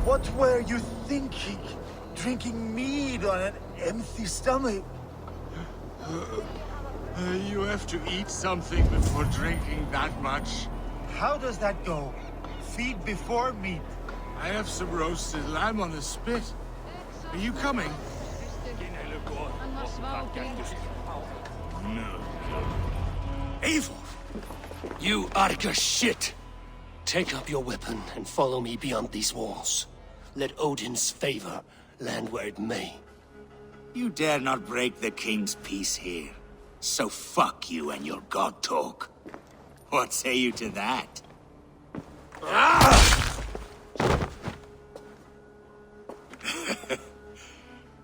What were you thinking? Drinking mead on an empty stomach? You have to eat something before drinking that much. How does that go? Feed before meat. I have some roasted lamb on the spit. Are you coming? No. Eivor! You Arga shit! Take up your weapon and follow me beyond these walls. Let Odin's favor land where it may. You dare not break the king's peace here. So fuck you and your god talk. What say you to that?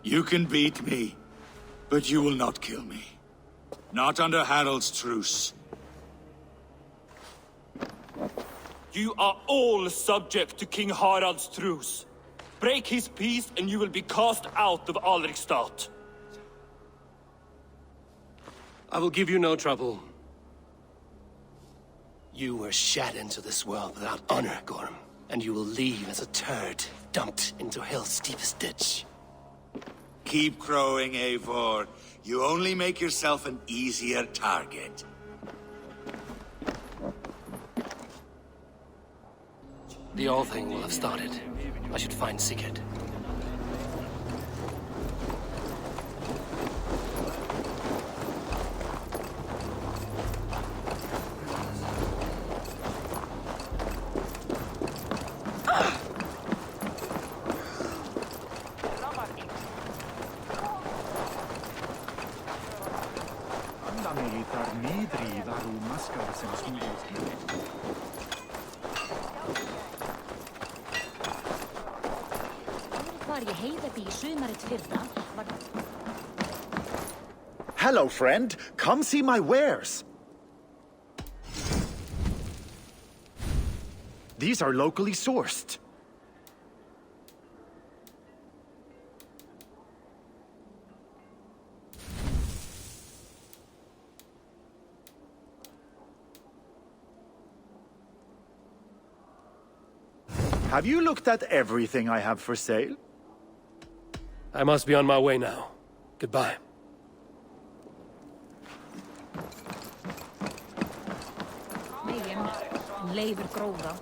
You can beat me, but you will not kill me. Not under Harald's truce. You are all subject to King Harald's truce. Break his peace and you will be cast out of Alrikstad. I will give you no trouble. You were shat into this world without honor, Gorm, and you will leave as a turd dumped into hell's deepest ditch. Keep crowing, Eivor. You only make yourself an easier target. The All Thing will have started. I should find Sigurd. Hello, friend. Come see my wares. These are locally sourced. Have you looked at everything I have for sale? I must be on my way now. Goodbye. Eivor gróða.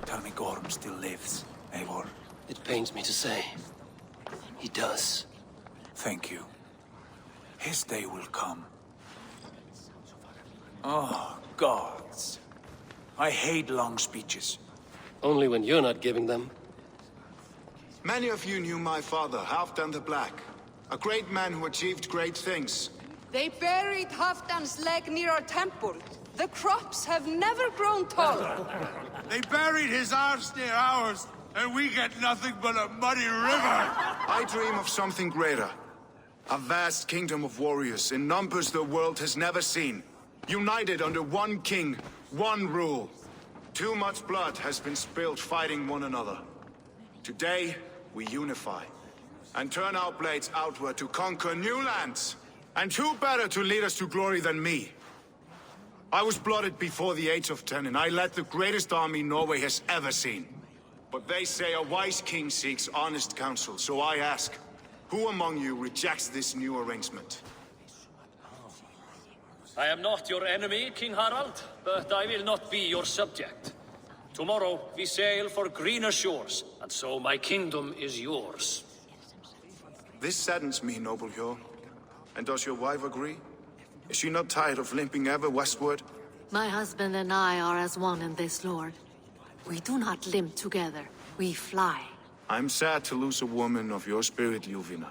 Tell me Gorm still lives, Eivor. It pains me to say. He does. Thank you. His day will come. Oh, gods. I hate long speeches. Only when you're not giving them. Many of you knew my father, Halfdan the Black. A great man who achieved great things. They buried Halfdan's leg near our temple. The crops have never grown taller. They buried his arse near ours, and we get nothing but a muddy river. I dream of something greater. A vast kingdom of warriors in numbers the world has never seen. United under one king, one rule. Too much blood has been spilled fighting one another. Today, we unify. And turn our blades outward to conquer new lands. And who better to lead us to glory than me? I was blooded before the age of 10, and I led the greatest army Norway has ever seen. But they say a wise king seeks honest counsel, so I ask, who among you rejects this new arrangement? I am not your enemy, King Harald, but I will not be your subject. Tomorrow we sail for greener shores, and so my kingdom is yours. This saddens me, noble Hjor. And does your wife agree? Is she not tired of limping ever westward? My husband and I are as one in this, Lord. We do not limp together. We fly. I'm sad to lose a woman of your spirit, Ljuvina.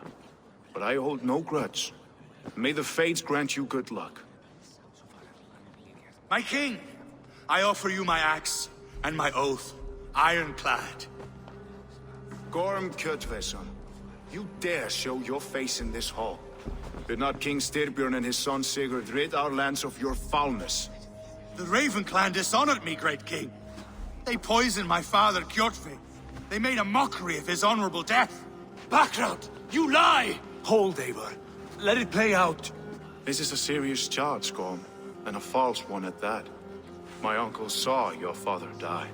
but I hold no grudge. May the fates grant you good luck. My king, I offer you my axe and my oath, ironclad. Gorm Kjötveson, you dare show your face in this hall. Did not King Styrbjörn and his son Sigurd rid our lands of your foulness? The Raven clan dishonored me, great king. They poisoned my father, Kjotve. They made a mockery of his honorable death. Background! You lie! Hold, Eivor. Let it play out. This is a serious charge, Gorm, and a false one at that. My uncle saw your father die.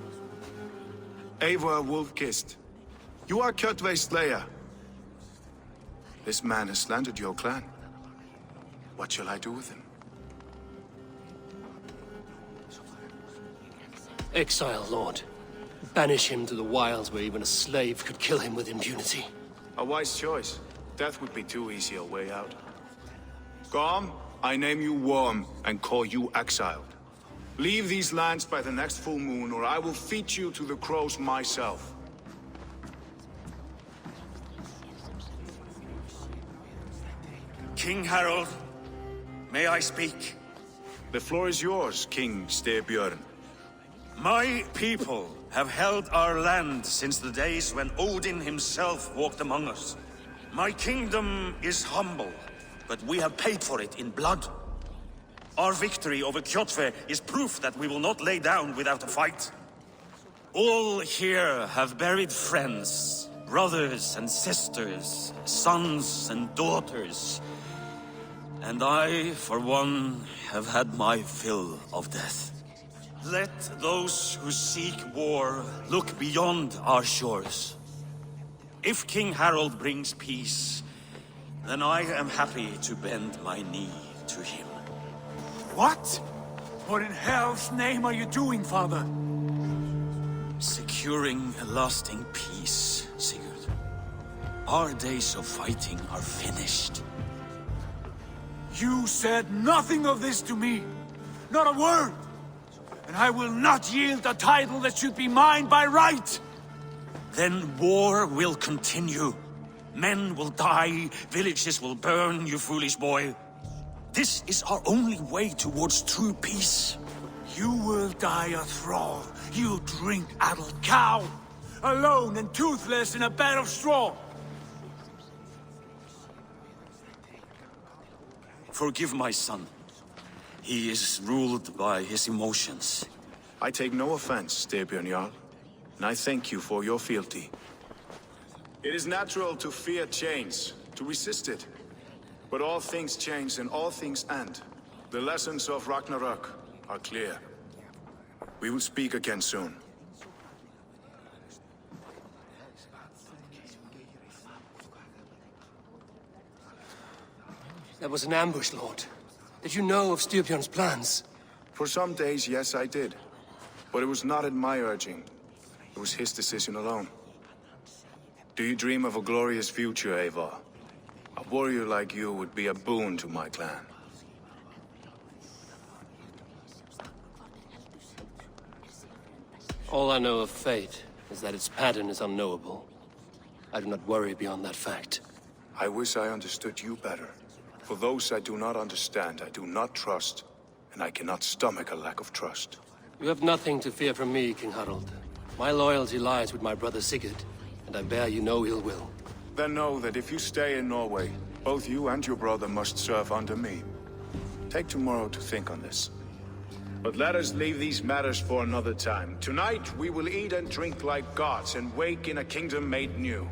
Eivor Wolf-Kissed, you are Kjotve's slayer. This man has slandered your clan. What shall I do with him? Exile, Lord. Banish him to the wilds where even a slave could kill him with impunity. A wise choice. Death would be too easy a way out. Gorm, I name you Worm and call you exiled. Leave these lands by the next full moon, or I will feed you to the crows myself. King Harold, may I speak? The floor is yours, King Styrbjörn. My people have held our land since the days when Odin himself walked among us. My kingdom is humble, but we have paid for it in blood. Our victory over Kjotve is proof that we will not lay down without a fight. All here have buried friends, brothers and sisters, sons and daughters. And I, for one, have had my fill of death. Let those who seek war look beyond our shores. If King Harold brings peace, then I am happy to bend my knee to him. What? What in hell's name are you doing, father? Securing a lasting peace, Sigurd. Our days of fighting are finished. You said nothing of this to me. Not a word. And I will not yield a title that should be mine by right. Then war will continue. Men will die, villages will burn, you foolish boy. This is our only way towards true peace. You will die a thrall. You drink-addled cow. Alone and toothless in a bed of straw. Forgive my son. He is ruled by his emotions. I take no offense, Styrbjörn Jarl, and I thank you for your fealty. It is natural to fear change, to resist it. But all things change and all things end. The lessons of Ragnarok are clear. We will speak again soon. That was an ambush, Lord. Did you know of Styrbjörn's plans? For some days, yes, I did. But it was not at my urging. It was his decision alone. Do you dream of a glorious future, Eivor? A warrior like you would be a boon to my clan. All I know of fate is that its pattern is unknowable. I do not worry beyond that fact. I wish I understood you better. For those I do not understand, I do not trust, and I cannot stomach a lack of trust. You have nothing to fear from me, King Harold. My loyalty lies with my brother Sigurd, and I bear you no ill will. Then know that if you stay in Norway, both you and your brother must serve under me. Take tomorrow to think on this. But let us leave these matters for another time. Tonight, we will eat and drink like gods and wake in a kingdom made new.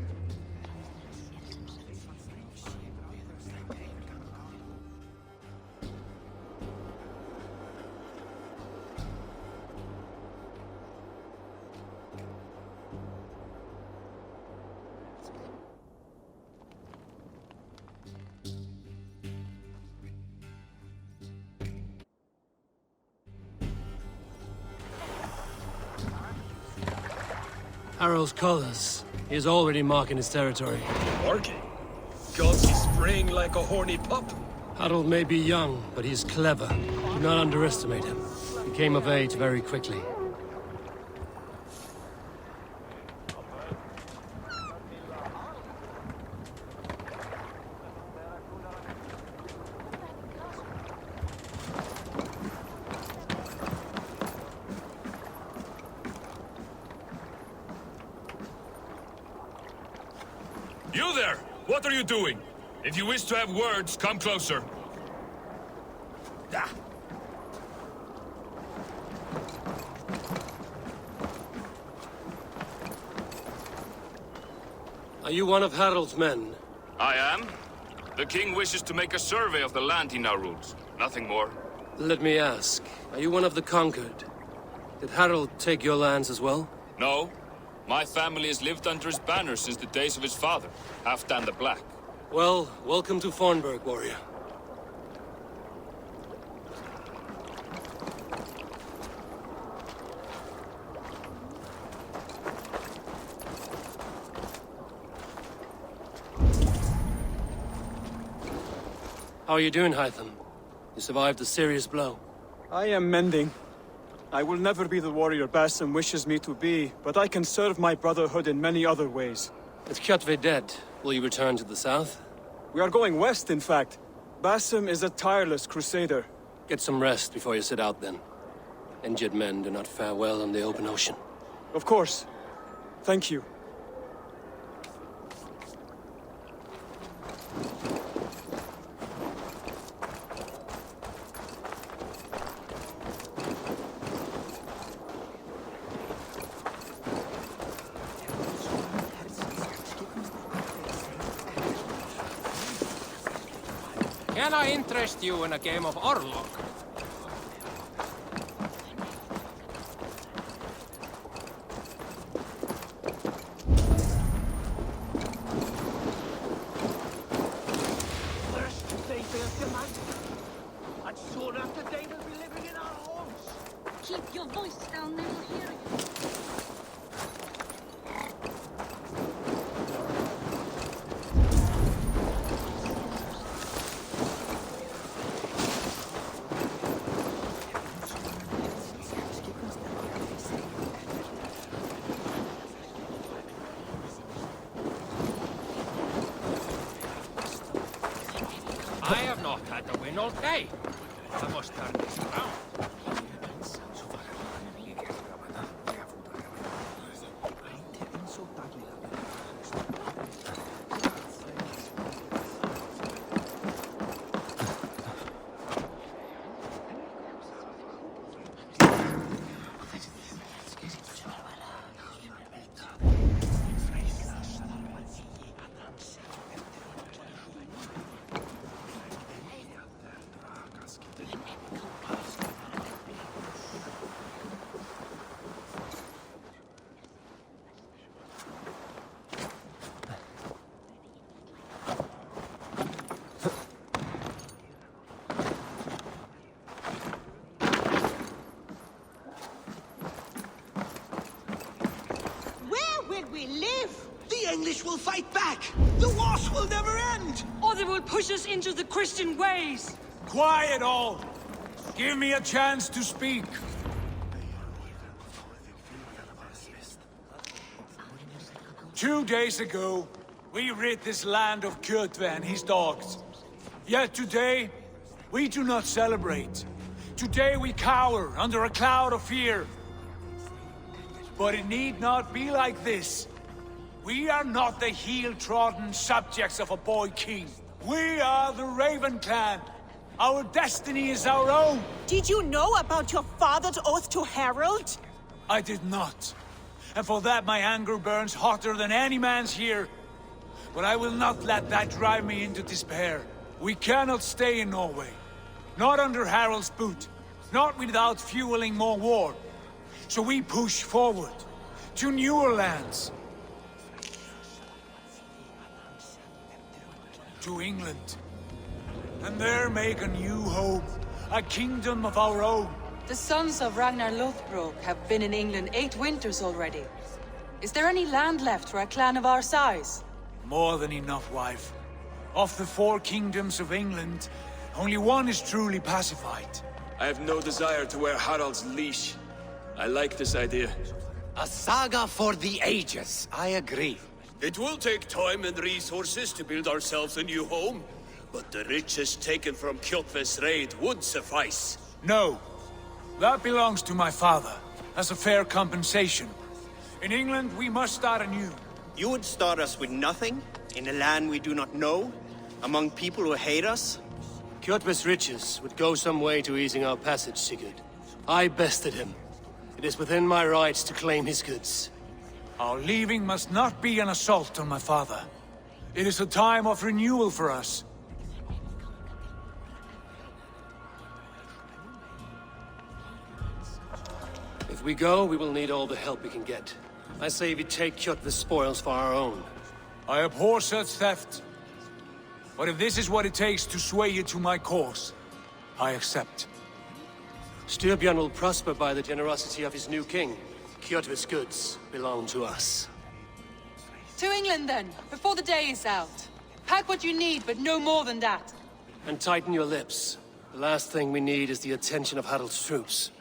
Harold's colors. He is already marking his territory. Marking? Gods, he's spraying like a horny pup. Harold may be young, but he is clever. Do not underestimate him. He came of age very quickly. What are you doing? If you wish to have words, come closer. Ah. Are you one of Harald's men? I am. The king wishes to make a survey of the land he now rules. Nothing more. Let me ask, are you one of the conquered? Did Harald take your lands as well? No. My family has lived under his banner since the days of his father, Halfdan the Black. Well, welcome to Fornburg, warrior. How are you doing, Hytham? You survived a serious blow. I am mending. I will never be the warrior Basim wishes me to be, but I can serve my brotherhood in many other ways. With Kjotve dead, will you return to the south? We are going west, in fact. Basim is a tireless crusader. Get some rest before you set out, then. Injured men do not fare well on the open ocean. Of course. Thank you. Can I interest you in a game of Orlog? First they fail command, and soon after they will be living in our homes. Keep your voice down, they will hear you. I have not had the win all day. I must turn this around. We live! The English will fight back! The wars will never end! Or they will push us into the Christian ways! Quiet all! Give me a chance to speak. 2 days ago, we rid this land of Kjotve and his dogs. Yet today, we do not celebrate. Today we cower under a cloud of fear. But it need not be like this. We are not the heel-trodden subjects of a boy king. We are the Raven clan. Our destiny is our own. Did you know about your father's oath to Harald? I did not. And for that my anger burns hotter than any man's here. But I will not let that drive me into despair. We cannot stay in Norway. Not under Harald's boot. Not without fueling more war. So we push forward, to newer lands. To England. And there make a new home, a kingdom of our own. The sons of Ragnar Lothbrok have been in England 8 winters already. Is there any land left for a clan of our size? More than enough, wife. Of the 4 kingdoms of England, only one is truly pacified. I have no desire to wear Harald's leash. I like this idea. A saga for the ages, I agree. It will take time and resources to build ourselves a new home, but the riches taken from Kjotve's raid would suffice. No. That belongs to my father, as a fair compensation. In England, we must start anew. You would start us with nothing? In a land we do not know? Among people who hate us? Kjotve's riches would go some way to easing our passage, Sigurd. I bested him. It is within my rights to claim his goods. Our leaving must not be an assault on my father. It is a time of renewal for us. If we go, we will need all the help we can get. I say we take Kjotve's spoils for our own. I abhor such theft. But if this is what it takes to sway you to my cause, I accept. Styrbjörn will prosper by the generosity of his new king. Kjotve's goods belong to us. To England, then, before the day is out. Pack what you need, but no more than that. And tighten your lips. The last thing we need is the attention of Harald's troops.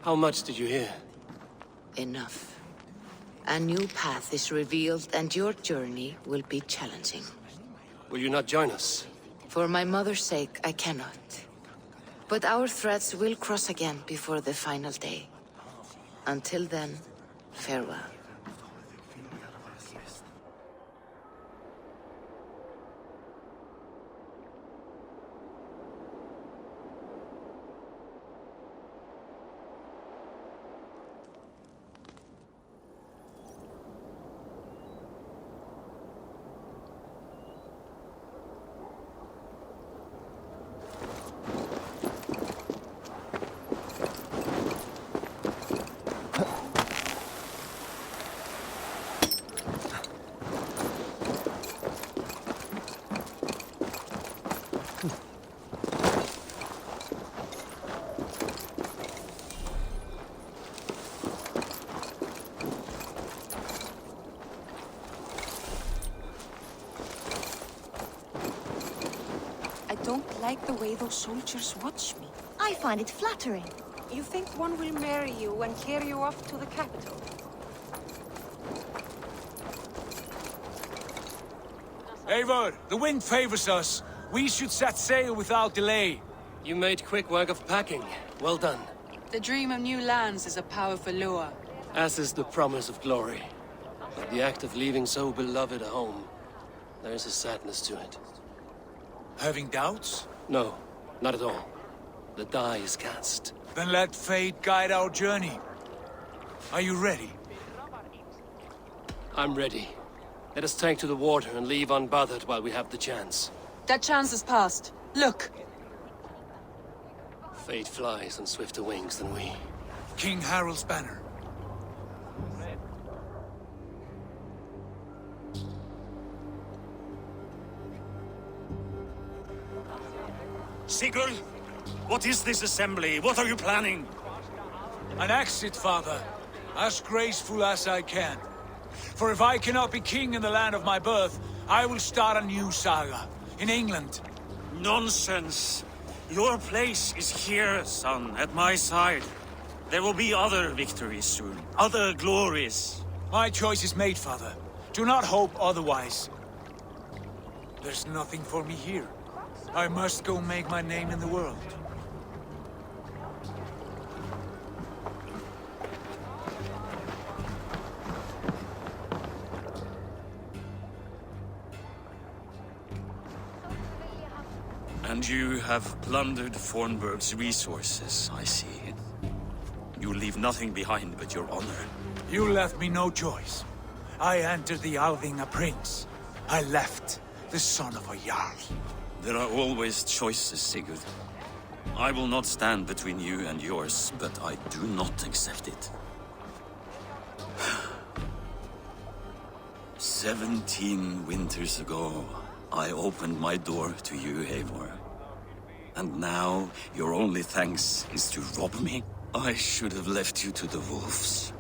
How much did you hear? Enough. A new path is revealed, and your journey will be challenging. Will you not join us? For my mother's sake, I cannot. But our threads will cross again before the final day. Until then, farewell. I don't like the way those soldiers watch me. I find it flattering. You think one will marry you and carry you off to the capital? Eivor, the wind favors us. We should set sail without delay. You made quick work of packing. Well done. The dream of new lands is a powerful lure. As is the promise of glory. But the act of leaving so beloved a home, there is a sadness to it. Having doubts? No, not at all. The die is cast. Then let fate guide our journey. Are you ready? I'm ready. Let us take to the water and leave unbothered while we have the chance. That chance is past. Look! Fate flies on swifter wings than we. King Harald's banner. Sigurd, what is this assembly? What are you planning? An exit, father. As graceful as I can. For if I cannot be king in the land of my birth, I will start a new saga. In England. Nonsense. Your place is here, son, at my side. There will be other victories soon. Other glories. My choice is made, father. Do not hope otherwise. There's nothing for me here. I must go make my name in the world. And you have plundered Fornburg's resources, I see. You leave nothing behind but your honor. You left me no choice. I entered the Alving a prince. I left the son of a Jarl. There are always choices, Sigurd. I will not stand between you and yours, but I do not accept it. 17 winters ago, I opened my door to you, Eivor. And now, your only thanks is to rob me? I should have left you to the wolves.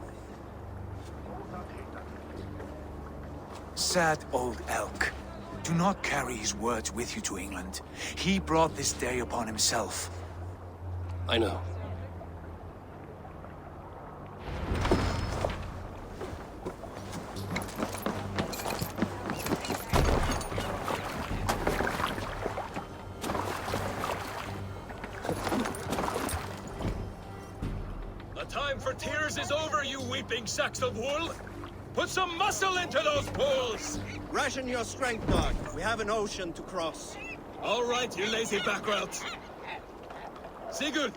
Sad old elk. Do not carry his words with you to England. He brought this day upon himself. I know. tears is over, you weeping sacks of wool! Put some muscle into those bulls! Ration your strength, dog. We have an ocean to cross. All right, you lazy backrats. Sigurd,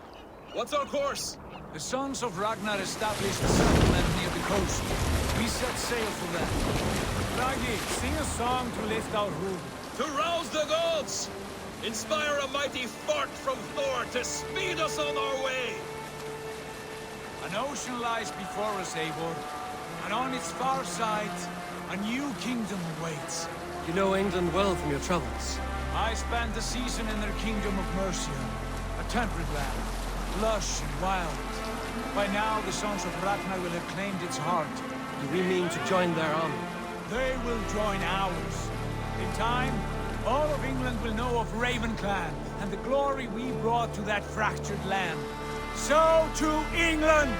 what's our course? The sons of Ragnar established a settlement near the coast. We set sail for them. Raggi, sing a song to lift our hood. To rouse the gods! Inspire a mighty fart from Thor to speed us on our way! An ocean lies before us, Eivor. And on its far side, a new kingdom awaits. You know England well from your travels. I spent a season in their kingdom of Mercia. A temperate land, lush and wild. By now, the sons of Ragnar will have claimed its heart. Do we mean to join their army? They will join ours. In time, all of England will know of Ravenclan and the glory we brought to that fractured land. So to England!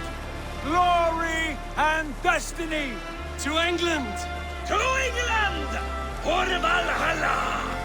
Glory and destiny! To England! To England! For Valhalla!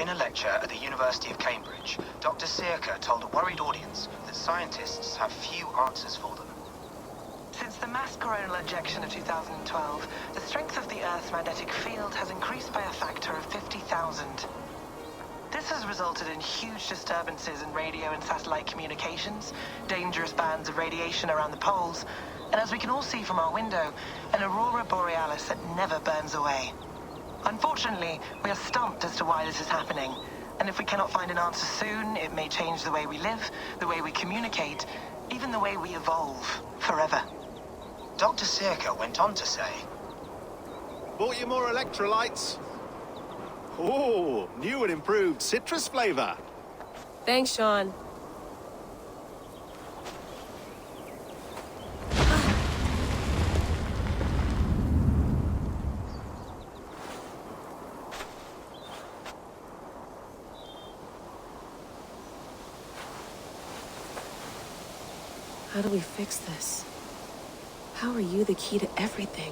In a lecture at the University of Cambridge, Dr. Sirka told a worried audience that scientists have few answers for them. Since the mass coronal ejection of 2012, the strength of the Earth's magnetic field has increased by a factor of 50,000. This has resulted in huge disturbances in radio and satellite communications, dangerous bands of radiation around the poles, and as we can all see from our window, an aurora borealis that never burns away. Unfortunately, we are stumped as to why this is happening, and if we cannot find an answer soon, it may change the way we live, the way we communicate, even the way we evolve, forever. Dr. Sirka went on to say, Bought you more electrolytes? Oh, new and improved citrus flavor. Thanks, Sean. How do we fix this? How are you the key to everything?